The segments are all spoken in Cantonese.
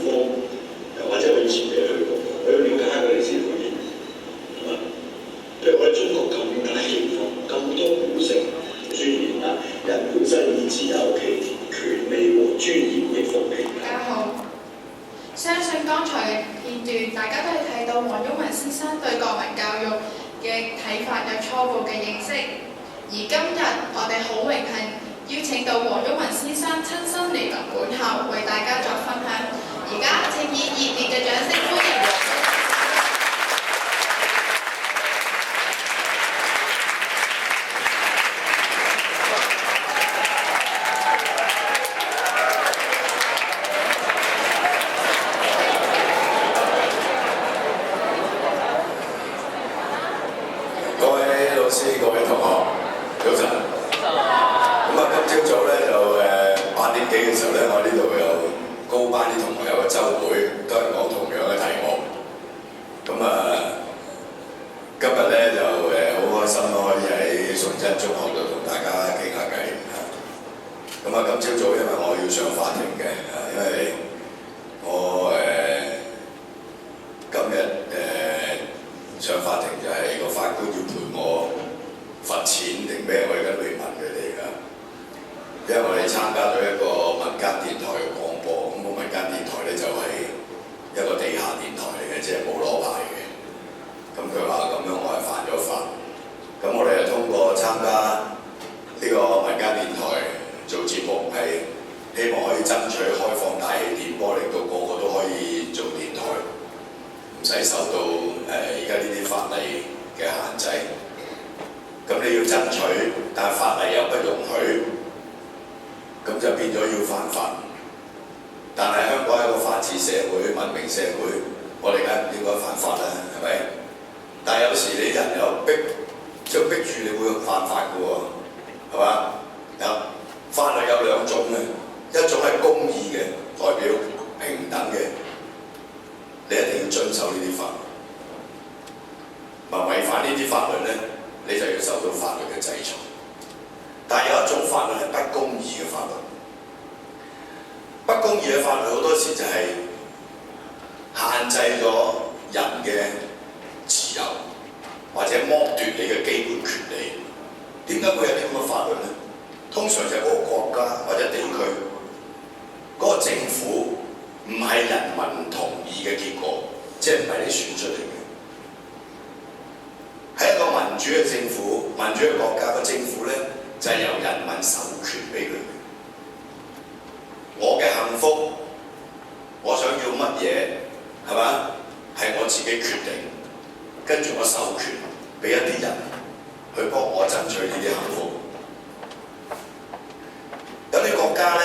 方，或者我以前未去過，去了解下個歷史背景，係嘛？譬如我哋中國咁大地方，咁多古城尊嚴啊，人本身以自有其權利和尊嚴的福氣。大家好，相信剛才片段大家都係睇到黃毓民先生對國民教育嘅睇法有初步嘅認識，而今日我哋好榮幸邀請到黃毓民先生親身嚟臨本校為大家作分享。而家請以熱烈嘅掌聲歡迎黃毓民。各位同學，早晨。咁啊，今朝早咧就8點幾嘅時候咧，我呢度有高班啲同學有個週會，都係講同樣嘅題目。咁啊，今日咧就好開心咯，可以喺崇真中學度同大家傾下偈。咁啊，今朝早因為我要上法庭嘅，因為我今日上法庭就係個法官要判我罰錢定咩？我而家都未問佢哋㗎，因為我哋參加咗一個民間電台嘅廣播，咁個民間電台咧就係一個地下電台嚟嘅，即係冇攞牌嘅。咁佢話咁樣我係犯咗法，咁我哋就通過參加呢個民間電台做節目，係希望可以爭取開放大氣電波，令到個個都可以做電台，唔使受到而家呢啲法例嘅限制。咁你要爭取，但係法例又不容許，咁就變咗要犯法。但係香港係一個法治社會、文明社會，我哋梗係唔應該犯法啦，係咪？但係有時你人又想逼住你會犯法嘅喎，係嘛？法律有兩種嘅，一種係公義嘅，代表平等嘅，你一定要遵守呢啲法律。違反呢啲法律咧，你就要受到法律嘅制裁。但係有一種法律係不公義嘅法律，不公義嘅法律好多時就係限制咗人嘅自由，或者剝奪你嘅基本權利。點解會有啲咁嘅法律呢？通常就係嗰個國家或者地區嗰個政府唔係人民同意嘅結果，即係唔係你選出嚟嘅。係一個民主嘅政府，民主嘅國家嘅政府咧，就係由人民授權俾佢。我嘅幸福，我想要乜嘢，係嘛？係我自己決定，跟住我授權俾一啲人去幫我爭取呢啲幸福。有啲國家咧，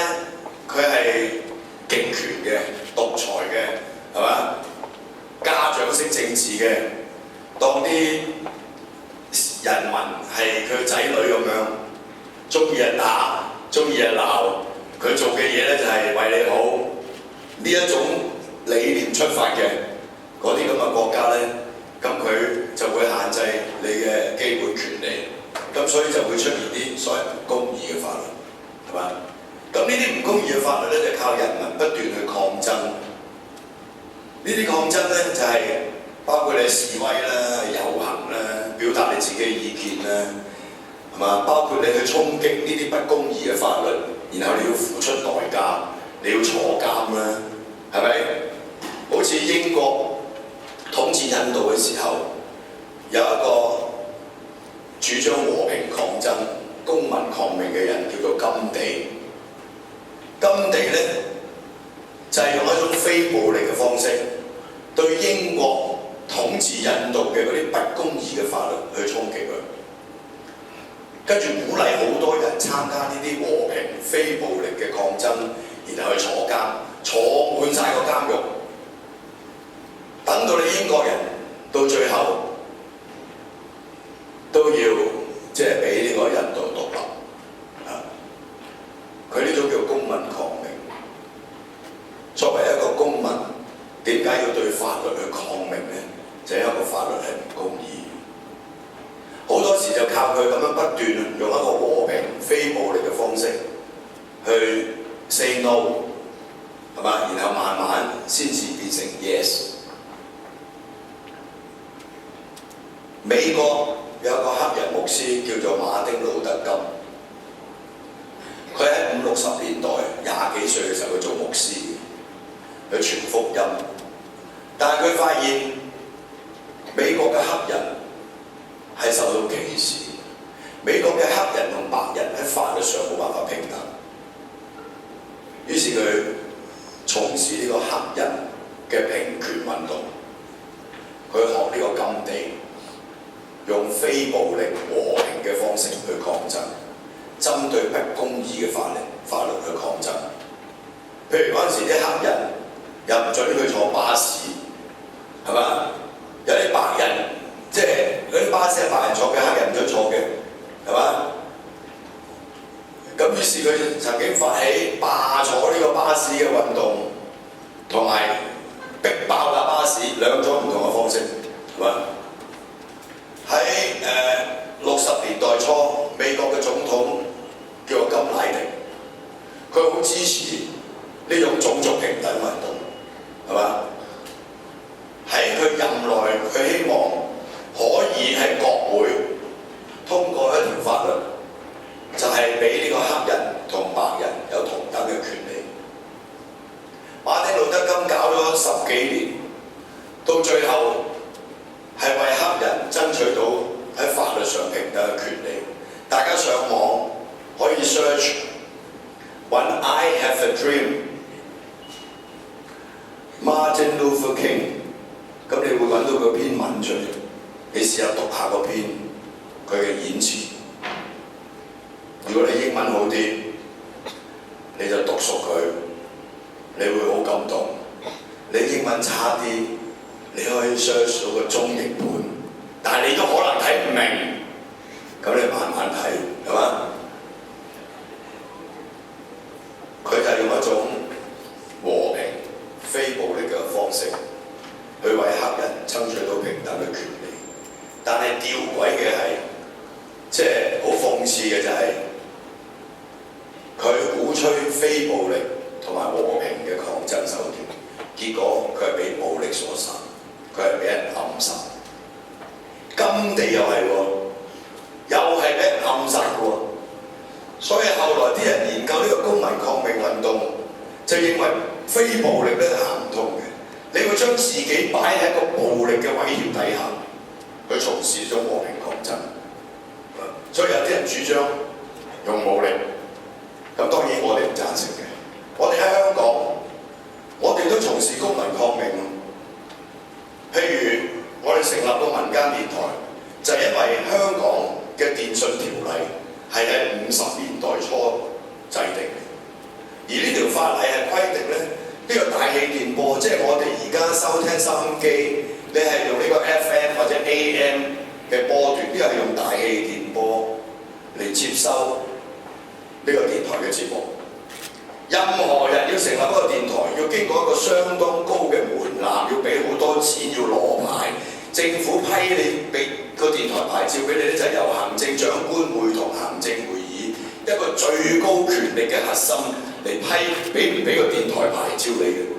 佢係極權嘅、獨裁嘅，係嘛？家長式政治嘅，當啲人民係佢仔女咁樣，中意人打，中意人鬧，佢做嘅嘢咧就係為你好。呢一種理念出發嘅嗰啲咁嘅國家咧，咁佢就會限制你嘅基本權利，咁所以就會出現啲所謂唔公義嘅法律，係嘛？咁呢啲唔公義嘅法律咧，就靠人民不斷去抗爭。呢啲抗爭咧就係包括你示威啦、遊行啦、表達你自己嘅意見啦，係嘛？包括你去衝擊呢啲不公義嘅法律，然後你要付出代價，你要坐監啦，係咪？好似英國統治印度嘅時候，有一個主張和平抗爭、公民抗命嘅人叫做甘地。甘地咧就係用一種非暴力嘅方式，對英國統治印度嘅嗰啲不公義嘅法律去衝擊佢，跟住鼓勵好多人參加呢啲和平非暴力嘅抗爭，然後去坐監，坐滿晒個監獄，等到你英國人到最後都要即係俾呢個印度獨立。佢呢種叫公民抗命。作為一個公民，點解要對法律去抗命呢？就係因為個法律係唔公義。好多時就靠佢咁樣不斷用一個和平非暴力嘅方式去 say no， 係嘛？然後慢慢美國有個黑人牧師叫做馬丁路德金，佢喺50、60年代20幾歲嘅時候，佢做牧師，佢傳福音，但係佢發現美國嘅黑人係受到歧視，美國嘅黑人同白人喺法律上冇辦法平等，於是佢從事呢個黑人嘅平權運動，佢學呢個甘地，用非暴力和平嘅方式去抗爭，針對不公義嘅法律去抗爭。譬如嗰陣時啲黑人又唔準佢坐巴士，係嘛？有啲白人即係嗰啲巴士係白人坐嘅，黑人唔準坐嘅，係嘛？咁於是佢曾經發起罷坐呢個巴士嘅運動，同埋逼爆架巴士兩種唔同嘅方式，係嘛？喺60年代初，美國嘅總統叫做甘迺迪，佢好支持呢種種族平等運動，係嘛？喺佢任內，佢希望可以喺國會通過一條法律，就係俾呢個黑人同白人有同等嘅權利。馬丁路德金搞咗10幾年，到最後係為黑人爭取到喺法律上平等嘅權利。大家上網可以 search When I Have a Dream Martin Luther King， 咁你會揾到個篇文出嚟，你試下讀下個篇佢嘅演詞。如果你英文好啲，你就讀熟佢，你會好感動。你英文差啲，你可以 search 到個中譯本，但係你都可能睇唔明，咁你慢慢睇，係嘛？佢就係用一種和平、非暴力嘅方式，去為黑人爭取到平等嘅權利。但係吊詭嘅係，即係好諷刺嘅就係，佢鼓吹非暴力同埋和平嘅抗爭手段，結果佢係被暴力所殺，佢係俾人暗殺。甘地又係喎，又係俾人暗殺嘅喎。所以後來啲人研究呢個公民抗命運動，就認為非暴力咧行唔通嘅，你會將自己擺喺一個暴力嘅威脅底下，去從事一種和平抗爭。所以有啲人主張用武力，咁當然我哋唔贊成嘅。我哋喺香港，我哋都從事公民抗命。譬如我哋成立個民間電台，就係因為香港嘅電訊條例係喺50年代初制定嘅，而呢條法例係規定咧，呢個大氣電波，即係我哋而家收聽收音機，你係用呢個 FM 或者 AM 嘅波段，呢個係用大氣電波嚟接收呢個電台嘅節目。任何人要成立一個電台，要經過一個相當高嘅門檻，要俾好多錢，要攞牌，政府批你俾個電台牌照俾你咧，就係由行政長官會同行政會議一個最高權力嘅核心嚟批，俾唔俾個電台牌照你嘅。